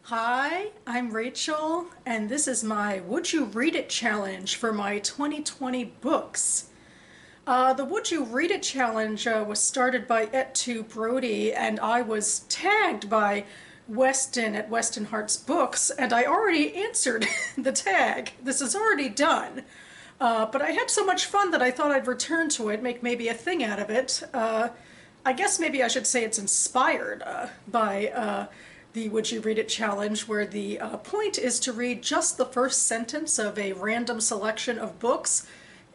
Hi, I'm Rachel, and this is my Would You Read It challenge for my 2020 books. The Would You Read It challenge was started by Et2 Brody, and I was tagged by Weston at Weston Hart's Books, and I already answered the tag. This is already done. But I had so much fun that I thought I'd return to it, make maybe a thing out of it. I guess maybe I should say it's inspired by the Would You Read It challenge, where the point is to read just the first sentence of a random selection of books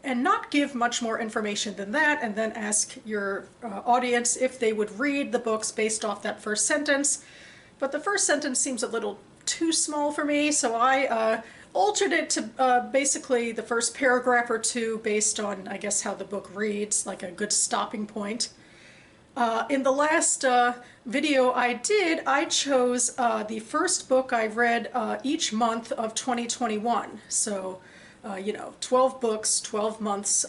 and not give much more information than that, and then ask your audience if they would read the books based off that first sentence. But the first sentence seems a little too small for me, so I altered it to basically the first paragraph or two based on, I guess, how the book reads, like a good stopping point. In the last video I did, I chose the first book I read each month of 2021. So, 12 books, 12 months,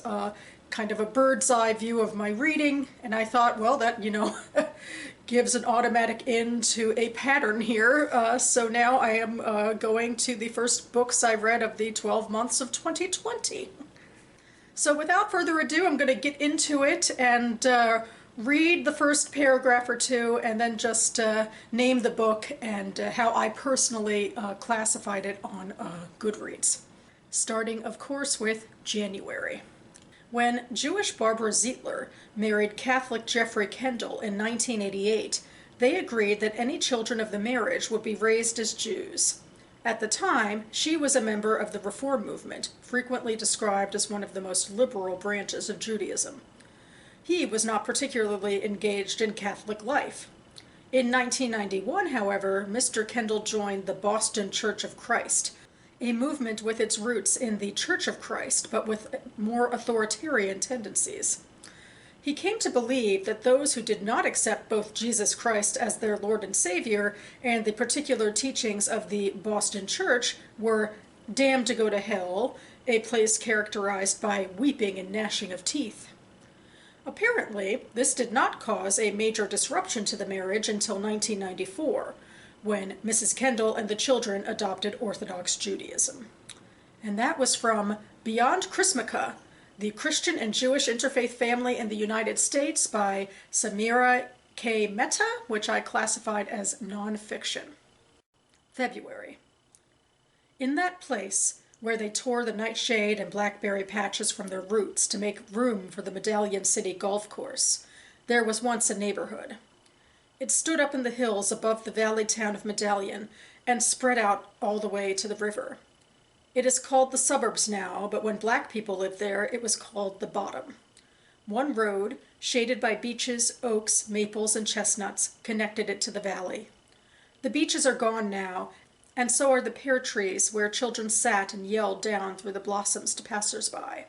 kind of a bird's eye view of my reading. And I thought, well, that, gives an automatic end to a pattern here. So now I am going to the first books I read of the 12 months of 2020. So without further ado, I'm going to get into it and read the first paragraph or two, and then just name the book and how I personally classified it on Goodreads. Starting, of course, with January. When Jewish Barbara Zietler married Catholic Jeffrey Kendall in 1988, they agreed that any children of the marriage would be raised as Jews. At the time, she was a member of the Reform movement, frequently described as one of the most liberal branches of Judaism. He was not particularly engaged in Catholic life. In 1991, however, Mr. Kendall joined the Boston Church of Christ, a movement with its roots in the Church of Christ, but with more authoritarian tendencies. He came to believe that those who did not accept both Jesus Christ as their Lord and Savior and the particular teachings of the Boston Church were damned to go to hell, a place characterized by weeping and gnashing of teeth. Apparently, this did not cause a major disruption to the marriage until 1994, when Mrs. Kendall and the children adopted Orthodox Judaism. And that was from Beyond Chrismukkah, The Christian and Jewish Interfaith Family in the United States by Samira K. Mehta, which I classified as nonfiction. February. In that place, where they tore the nightshade and blackberry patches from their roots to make room for the Medallion City golf course, there was once a neighborhood. It stood up in the hills above the valley town of Medallion and spread out all the way to the river. It is called the suburbs now, but when black people lived there, it was called the bottom. One road, shaded by beeches, oaks, maples, and chestnuts, connected it to the valley. The beeches are gone now, and so are the pear trees where children sat and yelled down through the blossoms to passers-by.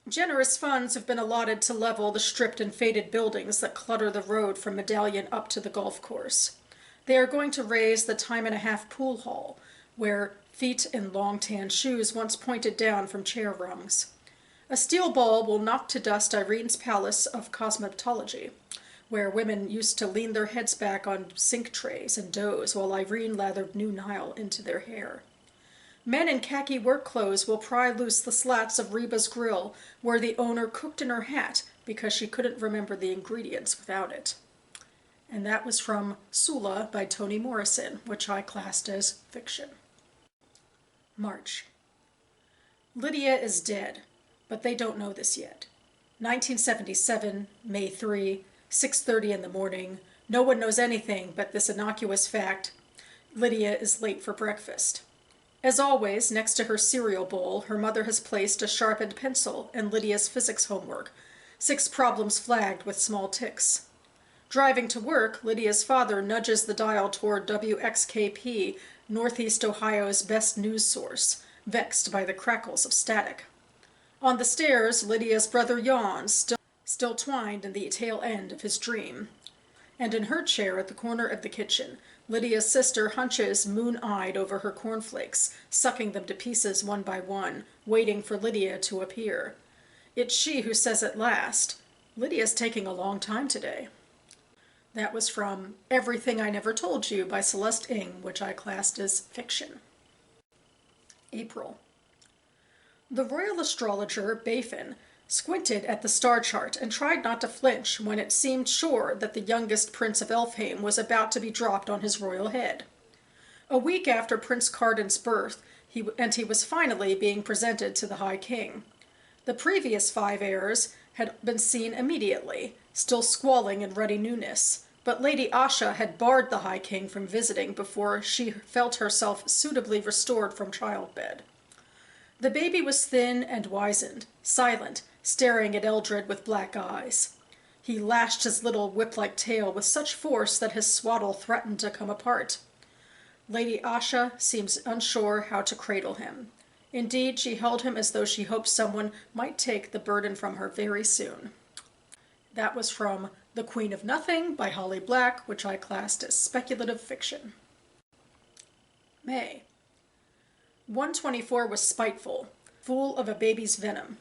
Generous funds have been allotted to level the stripped and faded buildings that clutter the road from Medallion up to the golf course. They are going to raise the time-and-a-half pool hall, where feet in long tan shoes once pointed down from chair rungs. A steel ball will knock to dust Irene's Palace of Cosmetology, where women used to lean their heads back on sink trays and doze while Irene lathered new Nile into their hair. Men in khaki work clothes will pry loose the slats of Reba's grill, where the owner cooked in her hat because she couldn't remember the ingredients without it. And that was from Sula by Toni Morrison, which I classed as fiction. March. Lydia is dead, but they don't know this yet. 1977, May 3, 6:30 in the morning. No one knows anything but this innocuous fact: Lydia is late for breakfast. As always, next to her cereal bowl, her mother has placed a sharpened pencil and Lydia's physics homework, 6 problems flagged with small ticks. Driving to work, Lydia's father nudges the dial toward WXKP, Northeast Ohio's best news source, vexed by the crackles of static. On the stairs, Lydia's brother yawns, still twined in the tail end of his dream. And in her chair at the corner of the kitchen, Lydia's sister hunches moon-eyed over her cornflakes, sucking them to pieces one by one, waiting for Lydia to appear. It's she who says at last, "Lydia's taking a long time today." That was from Everything I Never Told You by Celeste Ng, which I classed as fiction. April. The royal astrologer, Bafin, squinted at the star chart and tried not to flinch when it seemed sure that the youngest Prince of Elfhame was about to be dropped on his royal head. A week after Prince Cardan's birth, he was finally being presented to the High King. The previous 5 heirs had been seen immediately, still squalling in ruddy newness, but Lady Asha had barred the High King from visiting before she felt herself suitably restored from childbed. The baby was thin and wizened, silent, staring at Eldred with black eyes. He lashed his little whip-like tail with such force that his swaddle threatened to come apart. Lady Asha seems unsure how to cradle him. Indeed, she held him as though she hoped someone might take the burden from her very soon. That was from The Queen of Nothing by Holly Black, which I classed as speculative fiction. May. 124 was spiteful, full of a baby's venom.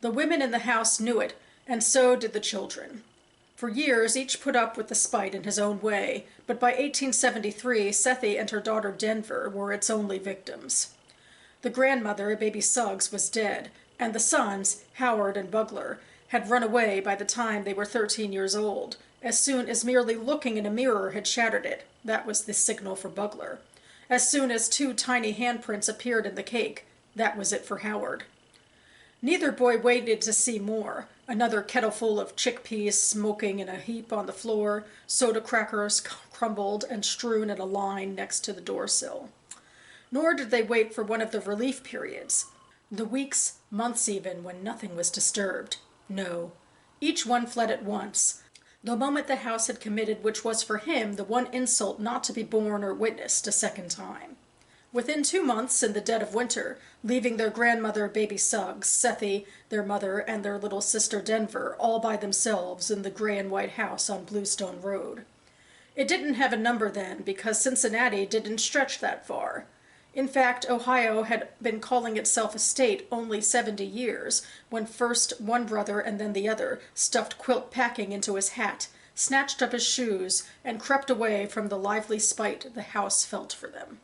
The women in the house knew it, and so did the children. For years, each put up with the spite in his own way, but by 1873, Sethi and her daughter Denver were its only victims. The grandmother, baby Suggs, was dead, and the sons, Howard and Bugler, had run away by the time they were 13 years old. As soon as merely looking in a mirror had shattered it, that was the signal for Bugler. As soon as 2 tiny handprints appeared in the cake, that was it for Howard. Neither boy waited to see more. Another kettleful of chickpeas smoking in a heap on the floor, soda crackers crumbled and strewn in a line next to the doorsill. Nor did they wait for one of the relief periods, the weeks, months even, when nothing was disturbed. No, each one fled at once, the moment the house had committed which was for him the one insult not to be borne or witnessed a second time. Within 2 months, in the dead of winter, leaving their grandmother, baby Suggs, Sethi, their mother, and their little sister Denver all by themselves in the gray and white house on Bluestone Road. It didn't have a number then, because Cincinnati didn't stretch that far. In fact, Ohio had been calling itself a state only 70 years, when first one brother and then the other stuffed quilt packing into his hat, snatched up his shoes, and crept away from the lively spite the house felt for them.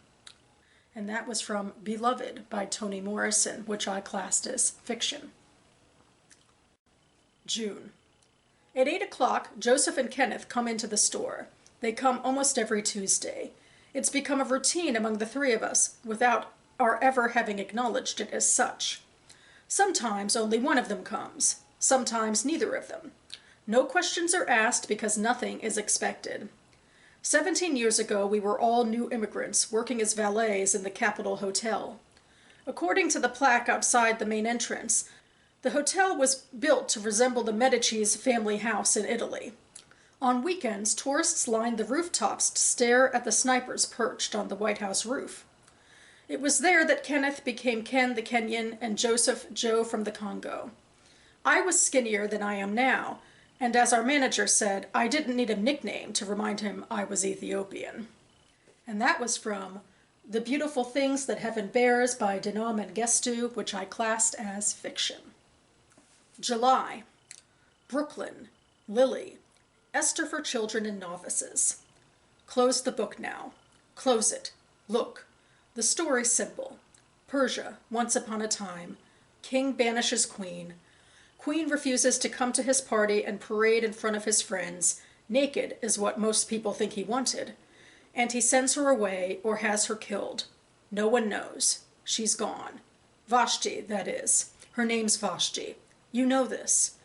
And that was from Beloved by Toni Morrison, which I classed as fiction. June. At 8 o'clock, Joseph and Kenneth come into the store. They come almost every Tuesday. It's become a routine among the 3 of us, without our ever having acknowledged it as such. Sometimes only one of them comes, sometimes neither of them. No questions are asked because nothing is expected. 17 years ago, we were all new immigrants working as valets in the Capitol Hotel. According to the plaque outside the main entrance, the hotel was built to resemble the Medici's family house in Italy. On weekends, tourists lined the rooftops to stare at the snipers perched on the White House roof. It was there that Kenneth became Ken the Kenyan and Joseph Joe from the Congo. I was skinnier than I am now, and as our manager said, I didn't need a nickname to remind him I was Ethiopian. And that was from The Beautiful Things That Heaven Bears by Dinah Mengistu, which I classed as fiction. July. Brooklyn, Lily, Esther for Children and Novices. Close the book now. Close it. Look. The story's simple. Persia, once upon a time. King banishes queen. Queen refuses to come to his party and parade in front of his friends. Naked is what most people think he wanted. And he sends her away or has her killed. No one knows. She's gone. Vashti, that is. Her name's Vashti. You know this.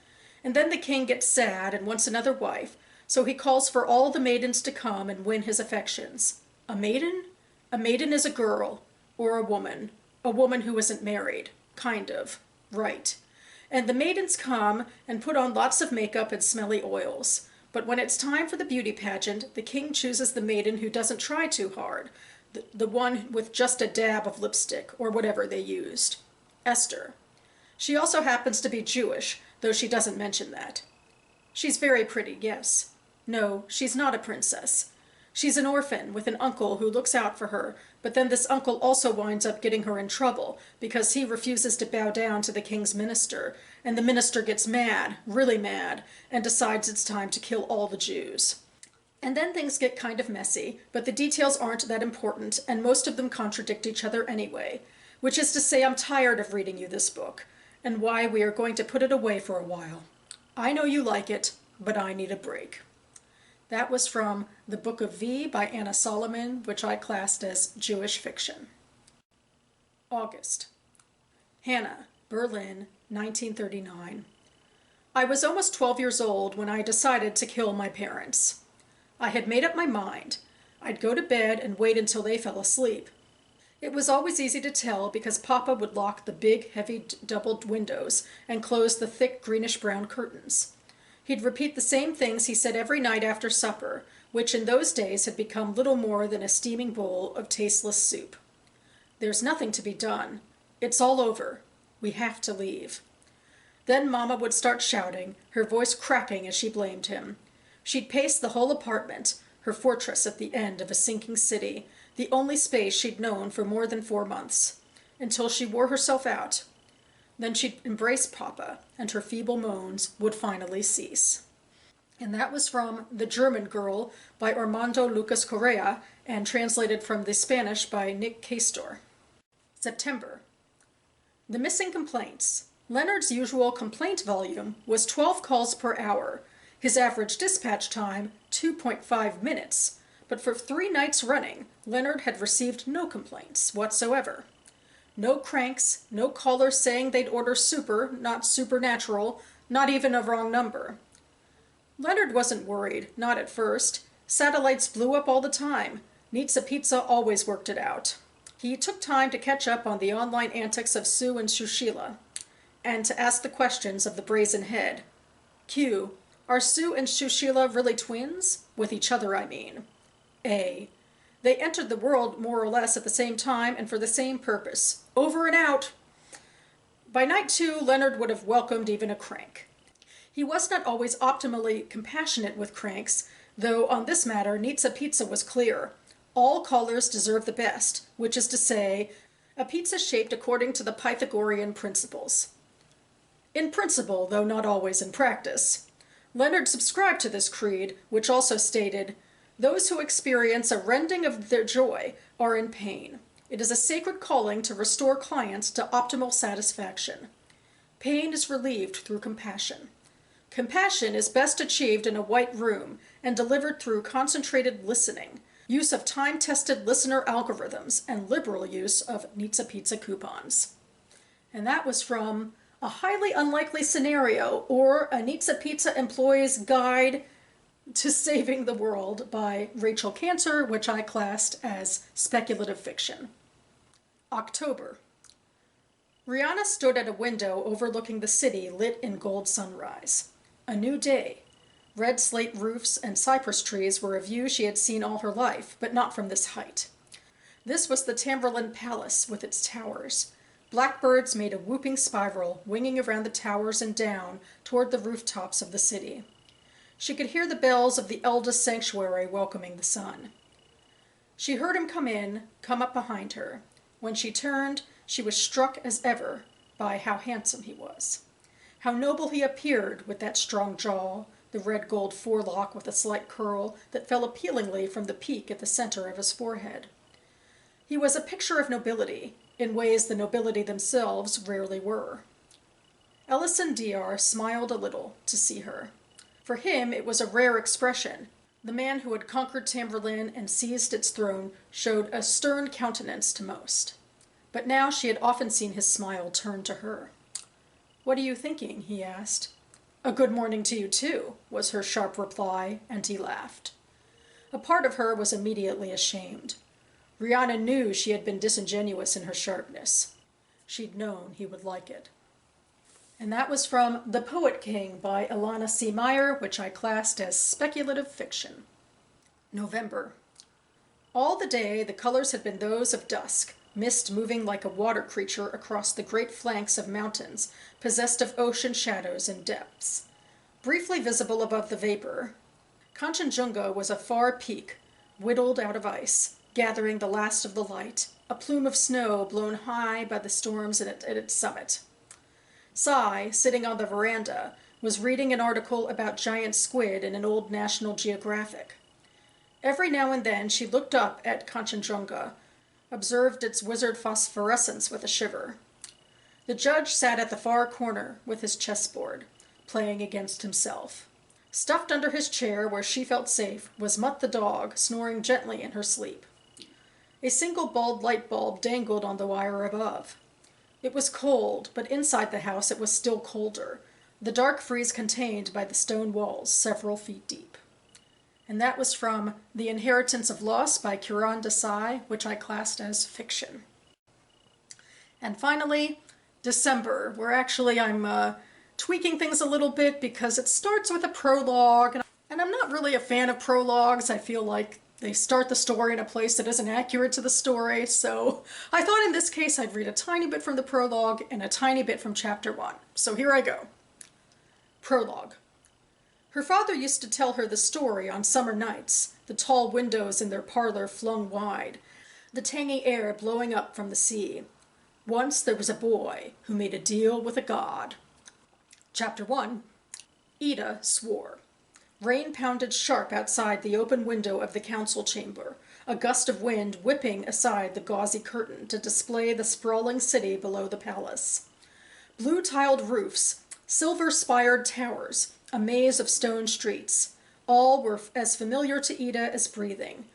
And then the king gets sad and wants another wife, so he calls for all the maidens to come and win his affections. A maiden? A maiden is a girl, or a woman who isn't married. Kind of. Right. And the maidens come and put on lots of makeup and smelly oils. But when it's time for the beauty pageant, the king chooses the maiden who doesn't try too hard, the one with just a dab of lipstick, or whatever they used. Esther. She also happens to be Jewish, though she doesn't mention that. She's very pretty, yes. No, she's not a princess. She's an orphan with an uncle who looks out for her, but then this uncle also winds up getting her in trouble because he refuses to bow down to the king's minister, and the minister gets mad, really mad, and decides it's time to kill all the Jews. And then things get kind of messy, but the details aren't that important, and most of them contradict each other anyway, which is to say I'm tired of reading you this book, and why we are going to put it away for a while. I know you like it, but I need a break. That was from The Book of V by Anna Solomon, which I classed as Jewish fiction. August. Hannah, Berlin, 1939. I was almost 12 years old when I decided to kill my parents. I had made up my mind. I'd go to bed and wait until they fell asleep. It was always easy to tell because Papa would lock the big, heavy doubled windows and close the thick greenish-brown curtains. He'd repeat the same things he said every night after supper, which in those days had become little more than a steaming bowl of tasteless soup. There's nothing to be done. It's all over. We have to leave. Then Mama would start shouting, her voice cracking as she blamed him. She'd pace the whole apartment, her fortress at the end of a sinking city, the only space she'd known for more than 4 months, until she wore herself out. Then she'd embrace Papa, and her feeble moans would finally cease. And that was from The German Girl by Armando Lucas Correa, and translated from the Spanish by Nick Castor. September. The missing complaints. Leonard's usual complaint volume was 12 calls per hour, his average dispatch time 2.5 minutes, but for 3 nights running, Leonard had received no complaints whatsoever. No cranks, no callers saying they'd order super, not supernatural, not even a wrong number. Leonard wasn't worried, not at first. Satellites blew up all the time. Nizza Pizza always worked it out. He took time to catch up on the online antics of Sue and Shushila, and to ask the questions of the brazen head. Q. Are Sue and Shushila really twins? With each other, I mean. A. They entered the world more or less at the same time and for the same purpose. Over and out! By night 2, Leonard would have welcomed even a crank. He was not always optimally compassionate with cranks, though on this matter Nizza Pizza was clear. All callers deserve the best, which is to say, a pizza shaped according to the Pythagorean principles. In principle, though not always in practice. Leonard subscribed to this creed, which also stated, "Those who experience a rending of their joy are in pain. It is a sacred calling to restore clients to optimal satisfaction. Pain is relieved through compassion. Compassion is best achieved in a white room and delivered through concentrated listening, use of time-tested listener algorithms, and liberal use of Nizza Pizza coupons." And that was from A Highly Unlikely Scenario, or A Nizza Pizza Employee's Guide to Saving the World by Rachel Cantor, which I classed as speculative fiction. October. Rihanna stood at a window overlooking the city lit in gold sunrise. A new day. Red slate roofs and cypress trees were a view she had seen all her life, but not from this height. This was the Tamberlin Palace with its towers. Blackbirds made a whooping spiral, winging around the towers and down toward the rooftops of the city. She could hear the bells of the eldest sanctuary welcoming the sun. She heard him come up behind her. When she turned, she was struck as ever by how handsome he was. How noble he appeared with that strong jaw, the red gold forelock with a slight curl that fell appealingly from the peak at the center of his forehead. He was a picture of nobility, in ways the nobility themselves rarely were. Ellison Dr. smiled a little to see her. For him it was a rare expression. The man who had conquered Tamberlin and seized its throne showed a stern countenance to most. But now she had often seen his smile turn to her. "What are you thinking?" he asked. "A good morning to you, too," was her sharp reply, and he laughed. A part of her was immediately ashamed. Rihanna knew she had been disingenuous in her sharpness. She'd known he would like it. And that was from The Poet King by Ilana C. Meyer, which I classed as speculative fiction. November. All the day the colors had been those of dusk, mist moving like a water creature across the great flanks of mountains, possessed of ocean shadows and depths. Briefly visible above the vapor, Kanchenjunga was a far peak, whittled out of ice, gathering the last of the light, a plume of snow blown high by the storms at its summit. Cy, sitting on the veranda, was reading an article about giant squid in an old National Geographic. Every now and then she looked up at Kanchenjunga, observed its wizard phosphorescence with a shiver. The judge sat at the far corner with his chessboard, playing against himself. Stuffed under his chair where she felt safe was Mutt the dog, snoring gently in her sleep. A single bulb light bulb dangled on the wire above. It was cold, but inside the house it was still colder, the dark freeze contained by the stone walls several feet deep. And that was from The Inheritance of Loss by Kiran Desai, which I classed as fiction. And finally, December, where actually I'm tweaking things a little bit because it starts with a prologue, and I'm not really a fan of prologues. I feel like they start the story in a place that isn't accurate to the story, so I thought in this case I'd read a tiny bit from the prologue and a tiny bit from chapter 1. So here I go. Prologue. Her father used to tell her the story on summer nights, the tall windows in their parlor flung wide, the tangy air blowing up from the sea. Once there was a boy who made a deal with a god. Chapter 1. Ida swore. Rain pounded sharp outside the open window of the council chamber, a gust of wind whipping aside the gauzy curtain to display the sprawling city below the palace. Blue-tiled roofs, silver-spired towers, a maze of stone streets, all were as familiar to Ida as breathing,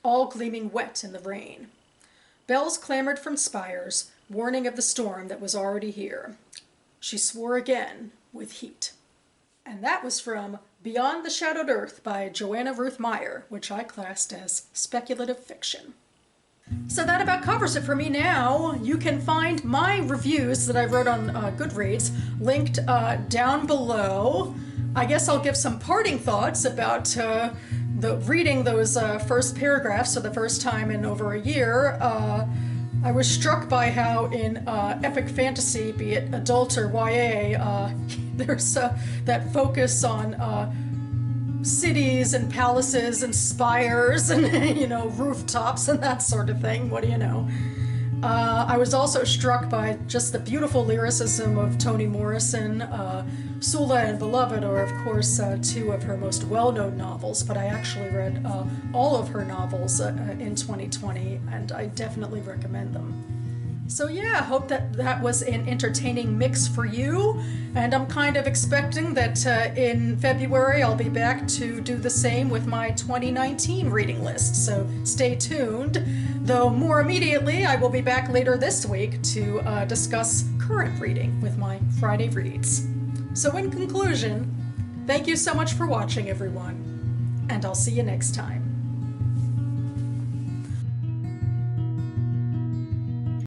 all gleaming wet in the rain. Bells clamored from spires, warning of the storm that was already here. She swore again, with heat. And that was from Beyond the Shadowed Earth by Joanna Ruth Meyer, which I classed as speculative fiction. So that about covers it for me now. You can find my reviews that I wrote on Goodreads linked down below. I guess I'll give some parting thoughts about reading those first paragraphs for the first time in over a year. I was struck by how in epic fantasy, be it adult or YA, there's that focus on cities and palaces and spires and, rooftops and that sort of thing. What do you know? I was also struck by just the beautiful lyricism of Toni Morrison. Sula and Beloved are, of course, two of her most well-known novels, but I actually read all of her novels in 2020, and I definitely recommend them. So yeah, I hope that was an entertaining mix for you, and I'm kind of expecting that in February I'll be back to do the same with my 2019 reading list, so stay tuned. Though more immediately, I will be back later this week to discuss current reading with my Friday Reads. So in conclusion, thank you so much for watching, everyone, and I'll see you next time.